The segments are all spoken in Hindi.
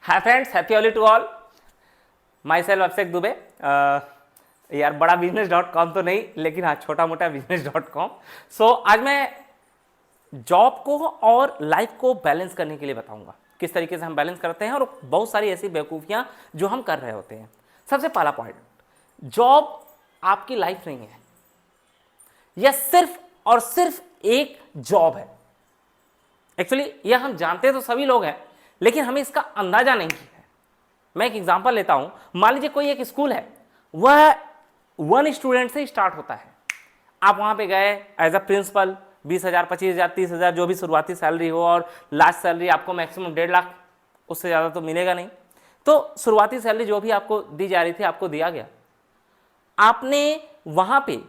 Hi friends, happy Holi to all. Myself Abhishek Dubey. यार बड़ा बिजनेस.com तो नहीं, लेकिन हाँ छोटा मोटा बिजनेस.com। सो आज मैं जॉब को और लाइफ को बैलेंस करने के लिए बताऊंगा किस तरीके से हम बैलेंस करते हैं, और बहुत सारी ऐसी बेवकूफ़ियां जो हम कर रहे होते हैं। सबसे पहला पॉइंट, जॉब आपकी लाइफ नहीं है, यह सिर्फ और सिर्फ एक जॉब है। एक्चुअली यह हम जानते तो सभी लोग हैं, लेकिन हमें इसका अंदाजा नहीं है। मैं एक एग्जांपल लेता हूं। मान लीजिए कोई एक स्कूल है, वह 1 स्टूडेंट से स्टार्ट होता है। आप वहां पे गए एज अ प्रिंसिपल, 20,000, 25,000, 30,000 जो भी शुरुआती सैलरी हो, और लास्ट सैलरी आपको मैक्सिमम 1.5 लाख, उससे ज़्यादा तो मिलेगा नहीं। तो शुरुआती सैलरी जो भी आपको दी जा रही थी, आपको दिया गया। आपने वहां पे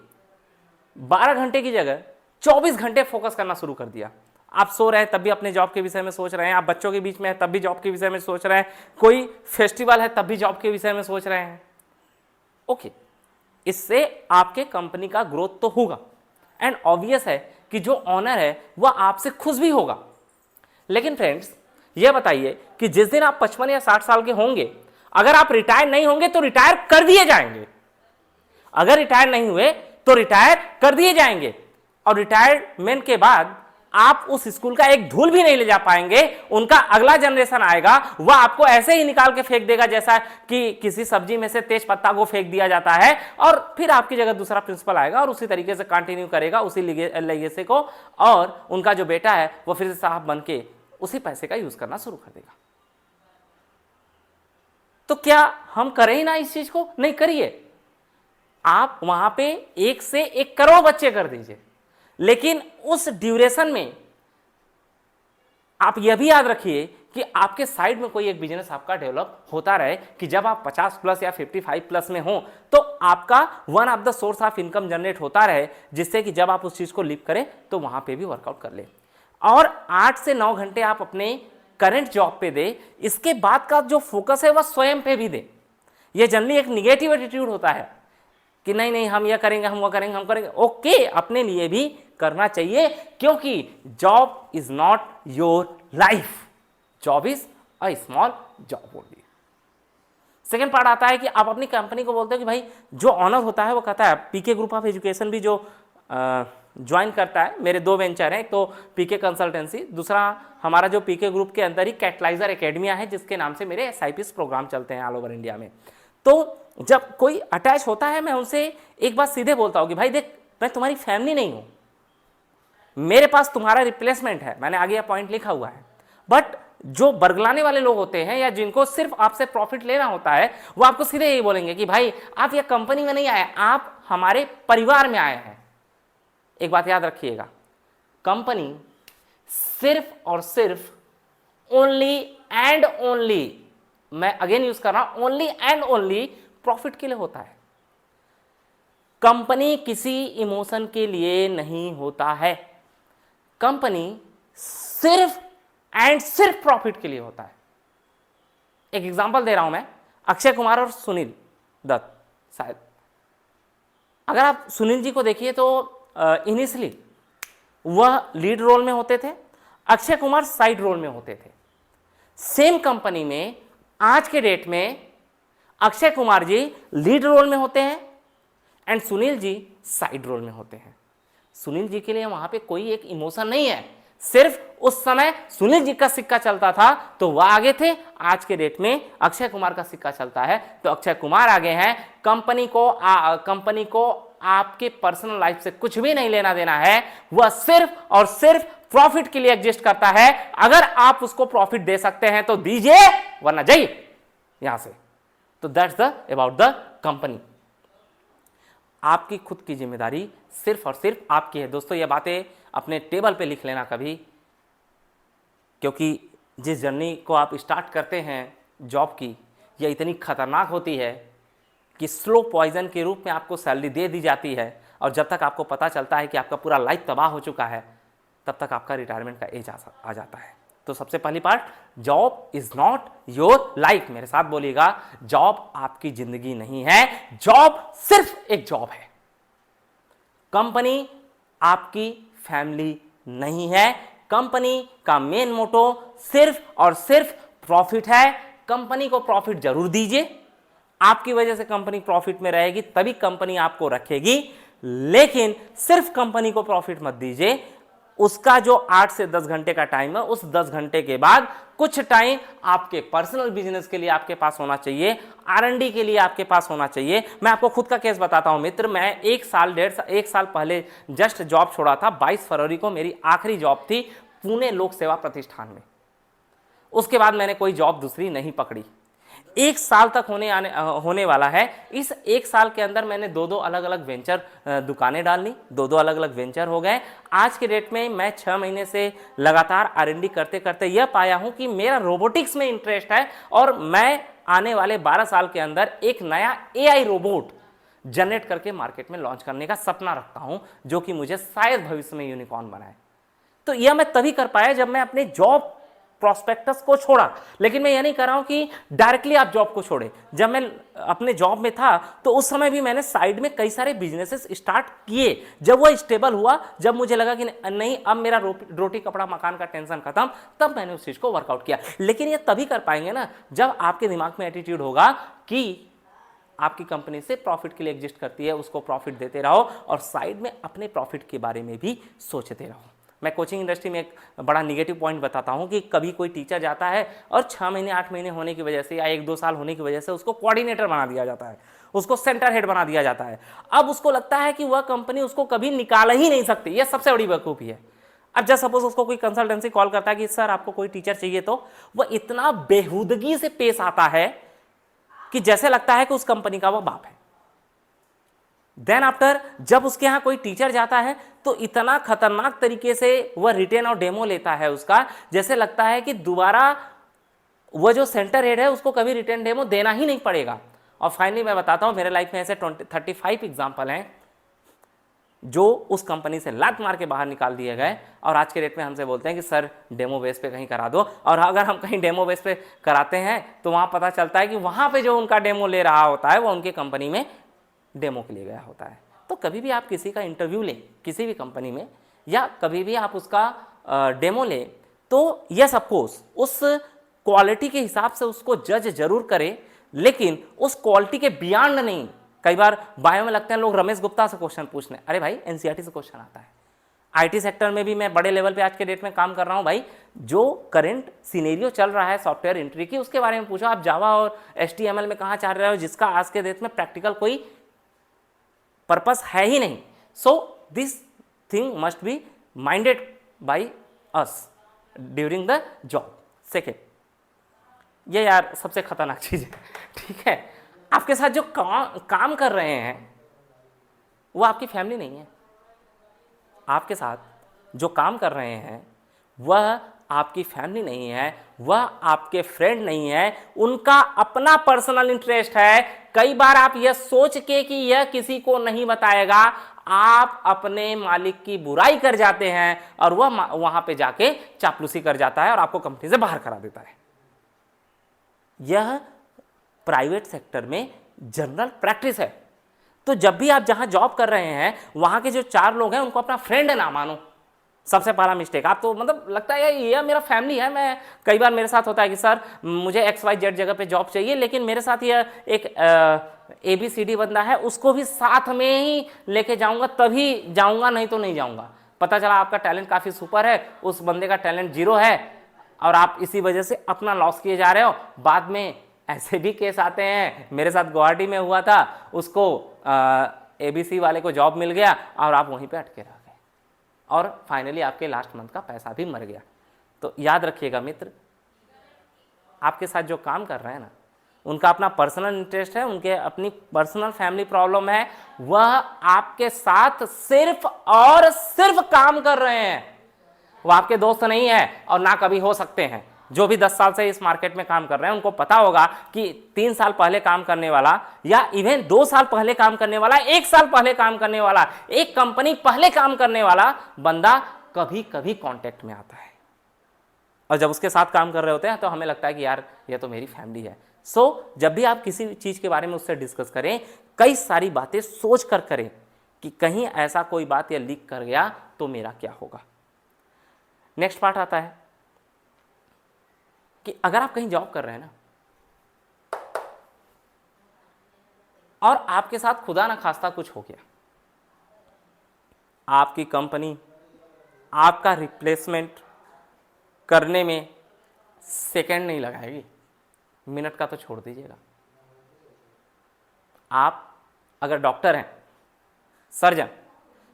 12 घंटे की जगह 24 घंटे फोकस करना शुरू कर दिया। आप सो रहे हैं तब भी अपने जॉब के विषय में सोच रहे हैं, आप बच्चों के बीच में हैं तब भी जॉब के विषय में सोच रहे हैं, कोई फेस्टिवल है तब भी जॉब के विषय में सोच रहे हैं। ओके, इससे आपके कंपनी का ग्रोथ तो होगा, एंड ऑब्वियस है कि जो ऑनर है वह आपसे खुश भी होगा। लेकिन फ्रेंड्स, यह बताइए कि जिस दिन आप 55 या 60 साल के होंगे, अगर आप रिटायर नहीं होंगे तो रिटायर कर दिए जाएंगे। अगर रिटायर नहीं हुए तो रिटायर कर दिए जाएंगे, और रिटायरमेंट के बाद आप उस स्कूल का एक धूल भी नहीं ले जा पाएंगे। उनका अगला जनरेशन आएगा, वह आपको ऐसे ही निकाल के फेंक देगा जैसा कि किसी सब्जी में से तेज पत्ता को फेंक दिया जाता है, और फिर आपकी जगह दूसरा प्रिंसिपल आएगा और उसी तरीके से कंटिन्यू करेगा उसी लेगेसी को, और उनका जो बेटा है वो फिर से साहब बन के उसी पैसे का यूज करना शुरू कर देगा। तो क्या हम करें ही ना इस चीज को? नहीं करिए। आप वहां पे 1 से 1 करोड़ बच्चे कर दीजिए, लेकिन उस ड्यूरेशन में आप यह भी याद रखिए कि आपके साइड में कोई एक बिजनेस आपका डेवलप होता रहे, कि जब आप 50 प्लस या 55 प्लस में हो तो आपका one of the source of income generate होता रहे, जिससे कि जब आप उस चीज को लिप करें तो वहां पे भी वर्कआउट कर ले। और 8 से 9 घंटे आप अपने करंट जॉब पे दे, इसके बाद का जो फोकस है वह स्वयं पे भी दे। यह जनरली एक निगेटिव एटीट्यूड होता है कि नहीं नहीं हम यह करेंगे, हम वो करेंगे, हम करेंगे। ओके, अपने लिए भी करना चाहिए, क्योंकि job is not your life, job is a small job only. Second part आता है कि आप अपनी कंपनी को बोलते हो कि भाई, जो ऑनर होता है वो कहता है, पीके ग्रुप ऑफ एजुकेशन भी जो ज्वाइन करता है, मेरे 2 वेंचर हैं, एक तो पीके कंसल्टेंसी, दूसरा हमारा जो पीके ग्रुप के अंदर ही कैटलाइजर एकेडमिया है, जिसके नाम से मेरे SIPs प्रोग्राम चलते हैं ऑल ओवर इंडिया में। तो जब कोई अटैच होता है, मैं उनसे एक बात सीधे बोलता हूं कि भाई देख, मैं तुम्हारी फैमिली नहीं हूं, मेरे पास तुम्हारा रिप्लेसमेंट है, मैंने आगे यह पॉइंट लिखा हुआ है। बट जो बरगलाने वाले लोग होते हैं, या जिनको सिर्फ आपसे प्रॉफिट लेना होता है, वो आपको सीधे यही बोलेंगे कि भाई आप यह कंपनी में नहीं आए, आप हमारे परिवार में आए हैं। एक बात याद रखिएगा, कंपनी सिर्फ और सिर्फ ओनली एंड ओनली, मैं अगेन यूज कर रहा हूं, ओनली एंड ओनली प्रॉफिट के लिए होता है। कंपनी किसी इमोशन के लिए नहीं होता है, कंपनी सिर्फ एंड सिर्फ प्रॉफिट के लिए होता है। एक एग्जांपल दे रहा हूं मैं, अक्षय कुमार और सुनील दत्त। शायद अगर आप सुनील जी को देखिए तो इनिशियली वह लीड रोल में होते थे, अक्षय कुमार साइड रोल में होते थे। सेम कंपनी में आज के डेट में अक्षय कुमार जी लीड रोल में होते हैं and Sunil ji side role में होते हैं। सुनील जी के लिए वहां पे कोई एक इमोशन नहीं है, सिर्फ उस समय सुनील जी का सिक्का चलता था तो वह आगे थे, आज के डेट में अक्षय कुमार का सिक्का चलता है तो अक्षय कुमार आगे हैं। कंपनी को आपके पर्सनल लाइफ से कुछ भी नहीं लेना देना है, वह सिर्फ और सिर्फ प्रॉफिट के लिए एग्जिस्ट करता है। अगर आप उसको प्रॉफिट दे सकते हैं तो दीजिए, वरना जाइए यहां से। तो that's the about the company. आपकी खुद की जिम्मेदारी सिर्फ और सिर्फ आपकी है। दोस्तों, ये बातें अपने टेबल पे लिख लेना कभी, क्योंकि जिस जर्नी को आप स्टार्ट करते हैं जॉब की, यह इतनी खतरनाक होती है कि स्लो पॉइजन के रूप में आपको सैलरी दे दी जाती है, और जब तक आपको पता चलता है कि आपका पूरा लाइफ तबाह हो चुका है, तब तक आपका रिटायरमेंट का एज आ जाता है। तो सबसे पहली part, job is not your life. मेरे साथ बोलिएगा, जॉब आपकी जिंदगी नहीं है, जॉब सिर्फ एक जॉब है। कंपनी आपकी फैमिली नहीं है, कंपनी का मेन मोटो सिर्फ और सिर्फ प्रॉफिट है। कंपनी को प्रॉफिट जरूर दीजिए, आपकी वजह से कंपनी प्रॉफिट में रहेगी, तभी कंपनी आपको रखेगी, लेकिन सिर्फ कंपनी को प्रॉफिट मत दीजिए। उसका जो 8 से 10 घंटे का टाइम है, उस 10 घंटे के बाद कुछ टाइम आपके पर्सनल बिजनेस के लिए आपके पास होना चाहिए, R&D के लिए आपके पास होना चाहिए। मैं आपको खुद का केस बताता हूं मित्र, मैं 1 साल पहले जस्ट जॉब छोड़ा था। 22 फरवरी को मेरी आखिरी जॉब थी पुणे लोक सेवा प्रतिष्ठान में। उसके बाद मैंने कोई जॉब दूसरी नहीं पकड़ी। 1 साल तक होने वाला है। इस 1 साल के अंदर मैंने दो अलग अलग वेंचर दुकानें डाली, दो अलग अलग वेंचर हो गए। आज के डेट में मैं 6 महीने से लगातार R&D करते करते यह पाया हूं कि मेरा रोबोटिक्स में इंटरेस्ट है, और मैं आने वाले 12 साल के अंदर एक नया AI रोबोट जनरेट करके मार्केट में लॉन्च करने का सपना रखता हूं, जो कि मुझे शायद भविष्य में यूनिकॉर्न बनाए। तो यह मैं तभी कर पाया जब मैं अपने जॉब प्रोस्पेक्टस को छोड़ा। लेकिन मैं यह नहीं कर रहा हूं कि डायरेक्टली आप जॉब को छोड़े। जब मैं अपने जॉब में था तो उस समय भी मैंने साइड में कई सारे बिजनेसेस स्टार्ट किए। जब वो स्टेबल हुआ, जब मुझे लगा कि नहीं अब मेरा रोटी कपड़ा मकान का टेंशन खत्म, तब मैंने उस चीज को वर्कआउट किया। लेकिन ये तभी कर पाएंगे ना जब आपके दिमाग में एटीट्यूड होगा कि आपकी कंपनी से प्रॉफिट के लिए एग्जिस्ट करती है, उसको प्रॉफिट देते रहो और साइड में अपने प्रॉफिट के बारे में भी सोचते रहो। मैं कोचिंग इंडस्ट्री में एक बड़ा निगेटिव पॉइंट बताता हूं कि कभी कोई टीचर जाता है और 6 महीने 8 महीने होने की वजह से या 1-2 साल होने की वजह से उसको कोऑर्डिनेटर बना दिया जाता है, उसको सेंटर हेड बना दिया जाता है। अब उसको लगता है कि वह कंपनी उसको कभी निकाल ही नहीं सकती। यह सबसे बड़ी बेवकूफ़ी है। अब जब सपोज उसको कोई कंसल्टेंसी कॉल करता है कि सर आपको कोई टीचर चाहिए, तो वह इतना बेहूदगी से पेश आता है कि जैसे लगता है कि उस कंपनी का वह बाप है। देन आफ्टर जब उसके यहां कोई टीचर जाता है तो इतना खतरनाक तरीके से वह रिटेन और डेमो लेता है उसका, जैसे लगता है कि दोबारा वह जो सेंटर हेड है उसको कभी रिटेन डेमो देना ही नहीं पड़ेगा। और फाइनली मैं बताता हूं, मेरे लाइफ में ऐसे 35 एग्जाम्पल हैं जो उस कंपनी से लात मार के बाहर निकाल दिए गए, और आज के डेट में हमसे बोलते हैं कि सर डेमो बेस पे कहीं करा दो। और अगर हम कहीं डेमो बेस पे कराते हैं तो वहां पता चलता है कि वहां पे जो उनका डेमो ले रहा होता है वो उनकी कंपनी में डेमो के लिए गया होता है। तो कभी भी आप किसी का इंटरव्यू लें किसी भी कंपनी में, या कभी भी आप उसका डेमो लें, तो यस ऑफकोर्स उस क्वालिटी के हिसाब से उसको जज जरूर करें, लेकिन उस क्वालिटी के बियॉन्ड नहीं। कई बार बायो में लगते हैं लोग रमेश गुप्ता से क्वेश्चन पूछने, अरे भाई एनसीईआरटी से क्वेश्चन आता है। आईटी सेक्टर में भी मैं बड़े लेवल पे आज के डेट में काम कर रहा हूं भाई। जो करंट सिनेरियो चल रहा है सॉफ्टवेयर एंट्री की, उसके बारे में पूछो। आप जावा और HTML में कहां चाह रहे हो, जिसका आज के डेट में प्रैक्टिकल कोई पर्पस है ही नहीं। So this thing must be minded by us during the job. Second, ये यार सबसे खतरनाक चीज है, ठीक है। आपके साथ जो काम कर रहे हैं वो आपकी फैमिली नहीं है। आपके साथ जो काम कर रहे हैं वह आपकी फैमिली नहीं है, वह आपके फ्रेंड नहीं है, उनका अपना पर्सनल इंटरेस्ट है। कई बार आप यह सोच के कि यह किसी को नहीं बताएगा, आप अपने मालिक की बुराई कर जाते हैं और वह वहां पे जाके चापलूसी कर जाता है और आपको कंपनी से बाहर करा देता है। यह प्राइवेट सेक्टर में जनरल प्रैक्टिस है। तो जब भी आप जहां जॉब कर रहे हैं वहां के जो 4 लोग हैं उनको अपना फ्रेंड ना मानो। सबसे पहला मिस्टेक, आप तो मतलब लगता है ये मेरा फैमिली है। मैं कई बार मेरे साथ होता है कि सर मुझे XYZ जगह पे जॉब चाहिए, लेकिन मेरे साथ यह एक ABCD बंदा है, उसको भी साथ में ही लेके जाऊंगा तभी जाऊंगा, नहीं तो नहीं जाऊंगा। पता चला आपका टैलेंट काफी सुपर है, उस बंदे का टैलेंट 0 है और आप इसी वजह से अपना लॉस किए जा रहे हो। बाद में ऐसे भी केस आते हैं, मेरे साथ गुवाहाटी में हुआ था, उसको ABC वाले को जॉब मिल गया और आप वहीं पे अटके रह गए और फाइनली आपके लास्ट मंथ का पैसा भी मर गया। तो याद रखिएगा मित्र, आपके साथ जो काम कर रहे हैं ना, उनका अपना पर्सनल इंटरेस्ट है, उनके अपनी पर्सनल फैमिली प्रॉब्लम है, वह आपके साथ सिर्फ और सिर्फ काम कर रहे हैं। वो आपके दोस्त नहीं है और ना कभी हो सकते हैं। जो भी 10 साल से इस मार्केट में काम कर रहे हैं उनको पता होगा कि 3 साल पहले काम करने वाला या इवन 2 साल पहले काम करने वाला, 1 साल पहले काम करने वाला, एक कंपनी पहले काम करने वाला बंदा कभी कभी कांटेक्ट में आता है। और जब उसके साथ काम कर रहे होते हैं तो हमें लगता है कि यार ये तो मेरी फैमिली है। सो जब भी आप किसी चीज के बारे में उससे डिस्कस करें, कई सारी बातें सोच कर करें कि कहीं ऐसा कोई बात या लीक कर गया तो मेरा क्या होगा। नेक्स्ट पार्ट आता है कि अगर आप कहीं जॉब कर रहे हैं ना, और आपके साथ खुदा ना खास्ता कुछ हो गया, आपकी कंपनी आपका रिप्लेसमेंट करने में सेकंड नहीं लगाएगी, मिनट का तो छोड़ दीजिएगा। आप अगर डॉक्टर हैं, सर्जन,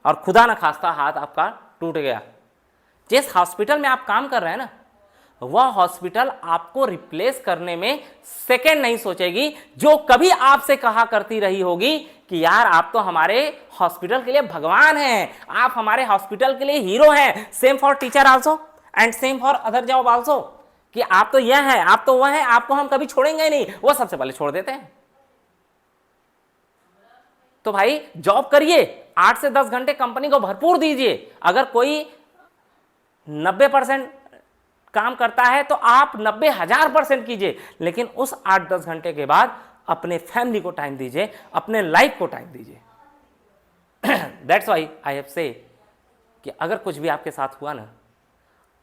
और खुदा ना खास्ता हाथ आपका टूट गया, जिस हॉस्पिटल में आप काम कर रहे हैं ना, वह हॉस्पिटल आपको रिप्लेस करने में सेकंड नहीं सोचेगी, जो कभी आपसे कहा करती रही होगी कि यार आप तो हमारे हॉस्पिटल के लिए भगवान हैं, आप हमारे हॉस्पिटल के लिए हीरो हैं। Same for teacher also and same for other job also, कि आप तो यह हैं, आप तो वह हैं, आपको हम कभी छोड़ेंगे नहीं, वो सबसे पहले छोड़ देते हैं। तो भाई जॉब करिए, 8 से 10 घंटे कंपनी को भरपूर दीजिए। अगर कोई 90% काम करता है तो आप 90,000% कीजिए, लेकिन उस 8-10 घंटे के बाद अपने फैमिली को टाइम दीजिए, अपने लाइफ को टाइम दीजिए। दैट्स वाई आई हैव से कि अगर कुछ भी आपके साथ हुआ ना,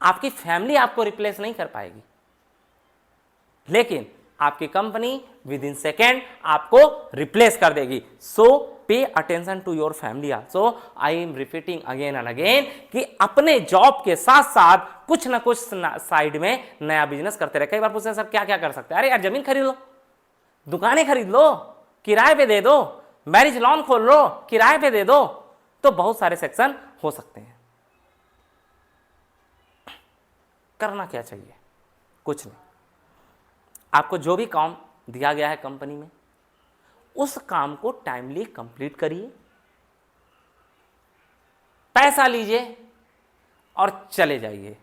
आपकी फैमिली आपको रिप्लेस नहीं कर पाएगी, लेकिन आपकी कंपनी विद इन सेकेंड आपको रिप्लेस कर देगी। So pay attention to your family also. I am repeating again and again कि अपने जॉब के साथ साथ कुछ ना कुछ साइड में नया बिजनेस करते रहे। कई बार पूछते हैं सर क्या क्या कर सकते हैं? अरे यार जमीन खरीद लो, दुकानें खरीद लो, किराए पे दे दो, मैरिज लोन खोल लो, किराए पे दे दो, तो बहुत सारे सेक्शन हो सकते हैं। करना क्या चाहिए? कुछ नहीं, आपको जो भी काम दिया गया है कंपनी में, उस काम को टाइमली कंप्लीट करिए, पैसा लीजिए और चले जाइए।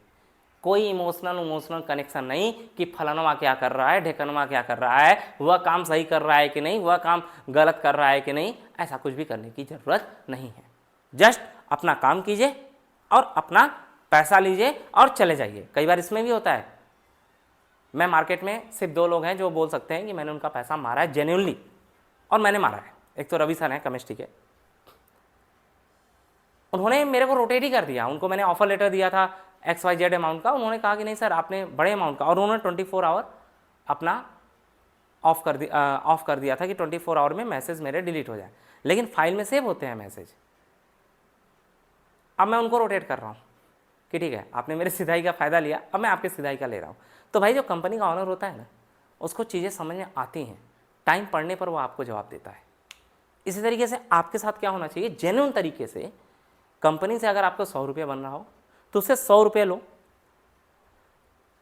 कोई इमोशनल कनेक्शन नहीं कि फलाना क्या कर रहा है, ढेकनवा क्या कर रहा है, वह काम सही कर रहा है कि नहीं, वह काम गलत कर रहा है कि नहीं, ऐसा कुछ भी करने की जरूरत नहीं है। जस्ट अपना काम कीजिए और अपना पैसा लीजिए और चले जाइए। कई बार इसमें भी होता है, मैं मार्केट में सिर्फ 2 लोग हैं जो बोल सकते हैं कि मैंने उनका पैसा मारा है जेन्युइनली, और मैंने मारा है। एक तो रवि सर हैं केमिस्ट्री के, उन्होंने मेरे को रोटेट ही कर दिया। उनको मैंने ऑफर लेटर दिया था XYZ अमाउंट का, उन्होंने कहा कि नहीं सर आपने बड़े अमाउंट का, और उन्होंने 24 आवर अपना ऑफ कर दिया था कि 24 आवर में मैसेज मेरे डिलीट हो जाए, लेकिन फाइल में सेव होते हैं मैसेज। अब मैं उनको रोटेट कर रहा हूँ कि ठीक है आपने मेरे सिधाई का फ़ायदा लिया, अब मैं आपके सिधाई का ले रहा हूँ। तो भाई जो कंपनी का ऑनर होता है ना, उसको चीज़ें समझ में आती हैं, टाइम पड़ने पर वो आपको जवाब देता है। इसी तरीके से आपके साथ क्या होना चाहिए, जेन्युइन तरीके से कंपनी से अगर आपको 100 रुपये बन रहा हो तो उससे 100 रुपये लो।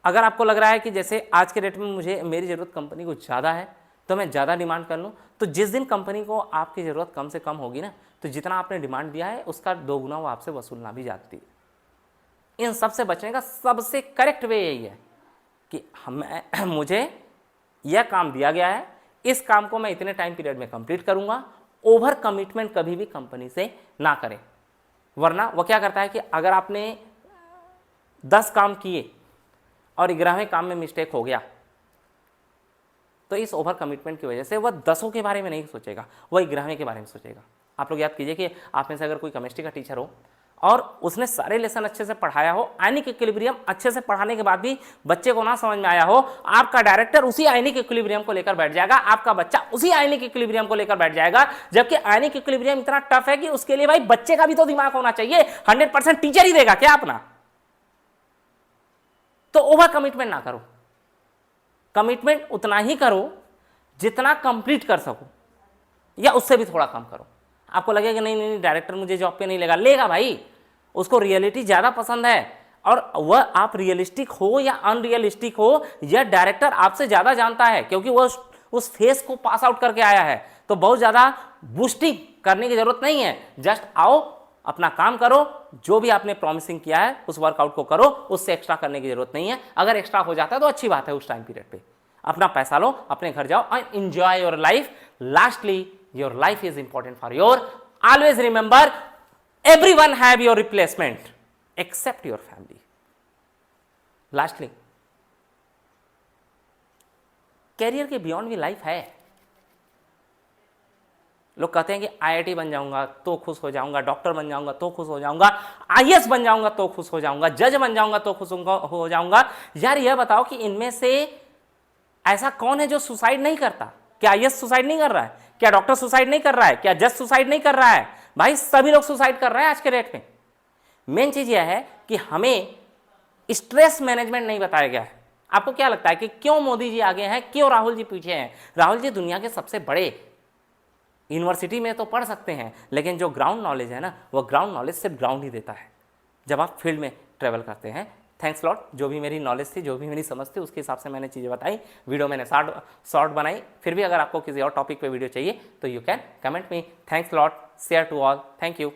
अगर आपको लग रहा है कि जैसे आज के डेट में मुझे मेरी ज़रूरत कंपनी को ज़्यादा है तो मैं ज़्यादा डिमांड कर लूँ, तो जिस दिन कंपनी को आपकी ज़रूरत कम से कम होगी ना, तो जितना आपने डिमांड दिया है उसका 2 गुना वो आपसे वसूलना भी जाती है। इन सब से बचने का सबसे करेक्ट वे यही है कि मुझे यह काम दिया गया है, इस काम को मैं इतने टाइम पीरियड में कंप्लीट करूंगा। ओवर कमिटमेंट कभी भी कंपनी से ना करें, वरना वो क्या करता है कि अगर आपने 10 काम किए और 11वें काम में मिस्टेक हो गया, तो इस ओवर कमिटमेंट की वजह से वह 10 के बारे में नहीं सोचेगा, वह 11वें के बारे में सोचेगा। आप लोग याद कीजिए कि आप में से अगर कोई केमिस्ट्री का टीचर हो और उसने सारे लेसन अच्छे से पढ़ाया हो, आयनिक इक्विलिब्रियम अच्छे से पढ़ाने के बाद भी बच्चे को ना समझ में आया हो, आपका डायरेक्टर उसी आयनिक इक्विलिब्रियम को लेकर बैठ जाएगा, आपका बच्चा उसी आयनिक इक्विलिब्रियम को लेकर बैठ जाएगा, जबकि आयनिक इक्विलिब्रियम इतना टफ है कि उसके लिए भाई बच्चे का भी तो दिमाग होना चाहिए। 100% टीचर ही देगा क्या अपना? तो ओवर कमिटमेंट ना करो, कमिटमेंट उतना ही करो जितना कंप्लीट कर सको, या उससे भी थोड़ा कम करो। आपको लगेगा नहीं नहीं डायरेक्टर मुझे जॉब पे नहीं लेगा भाई, उसको रियलिटी ज़्यादा पसंद है, और वह आप रियलिस्टिक हो या अनरियलिस्टिक हो, यह डायरेक्टर आपसे ज़्यादा जानता है, क्योंकि वह उस फेस को पास आउट करके आया है। तो बहुत ज़्यादा बूस्टिंग करने की ज़रूरत नहीं है, जस्ट आओ अपना काम करो, जो भी आपने प्रॉमिसिंग किया है उस वर्कआउट को करो, उससे एक्स्ट्रा करने की ज़रूरत नहीं है। अगर एक्स्ट्रा हो जाता है तो अच्छी बात है, उस टाइम पीरियड पर अपना पैसा लो, अपने घर जाओ and enjoy your life. Lastly, your life is important for your, always remember everyone have your replacement except your family. Lastly, career के बियॉन्ड भी लाइफ है। लोग कहते हैं कि IIT बन जाऊंगा तो खुश हो जाऊंगा, डॉक्टर बन जाऊंगा तो खुश हो जाऊंगा, IAS बन जाऊंगा तो खुश हो जाऊंगा, जज बन जाऊंगा तो खुश हो जाऊंगा। यार यह बताओ कि इनमें से ऐसा कौन है जो सुसाइड नहीं करता? क्या IAS सुसाइड नहीं कर रहा है? क्या डॉक्टर सुसाइड नहीं कर रहा है? क्या जज सुसाइड नहीं कर रहा है? भाई सभी लोग सुसाइड कर रहे हैं आज के डेट में। मेन चीज यह है कि हमें स्ट्रेस मैनेजमेंट नहीं बताया गया है। आपको क्या लगता है कि क्यों मोदी जी आगे हैं, क्यों राहुल जी पीछे हैं? राहुल जी दुनिया के सबसे बड़े यूनिवर्सिटी में तो पढ़ सकते हैं, लेकिन जो ग्राउंड नॉलेज है ना, वो ग्राउंड नॉलेज सिर्फ ग्राउंड ही देता है जब आप फील्ड में ट्रेवल करते हैं। थैंक्स लॉट, जो भी मेरी नॉलेज थी, जो भी मेरी समझ थी, उसके हिसाब से मैंने चीज़ें बताई। वीडियो मैंने शॉर्ट बनाई। फिर भी अगर आपको किसी और टॉपिक पे वीडियो चाहिए तो you can comment me. Thanks lot, share to all, thank you.